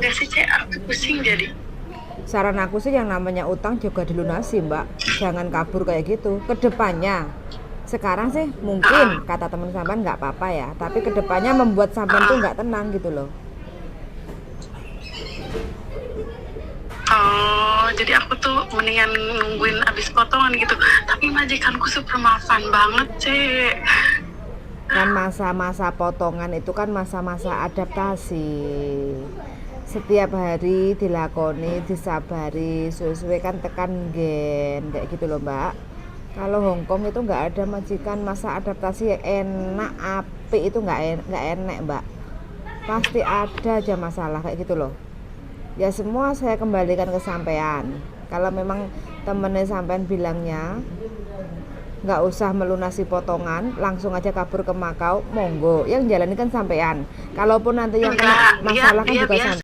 Enggak sih, Cek, aku pusing jadi. Saran aku sih yang namanya utang juga dilunasi, Mbak. Jangan kabur kayak gitu. Kedepannya, sekarang sih mungkin Heeh, kata teman sampean nggak apa-apa ya, tapi kedepannya membuat sampean tuh heeh. nggak tenang gitu loh. Oh, jadi aku tuh mendingan nungguin abis potongan gitu. Tapi majikanku super maafan banget, Cek. Kan masa-masa potongan itu kan masa-masa adaptasi. Setiap hari dilakoni, disabari, sesuai kan tekan gen kayak gitu loh, Mbak. Kalau Hongkong itu nggak ada majikan masa adaptasi yang enak api itu nggak enak, Mbak. Pasti ada aja masalah kayak gitu loh. Ya semua saya kembalikan ke sampean. Kalau memang temennya sampean bilangnya nggak usah melunasi potongan, langsung aja kabur ke Makau, monggo. Yang jalani kan sampean. Kalaupun nanti yang kena Enggak, dia masalah kan dia juga biasa. sampean.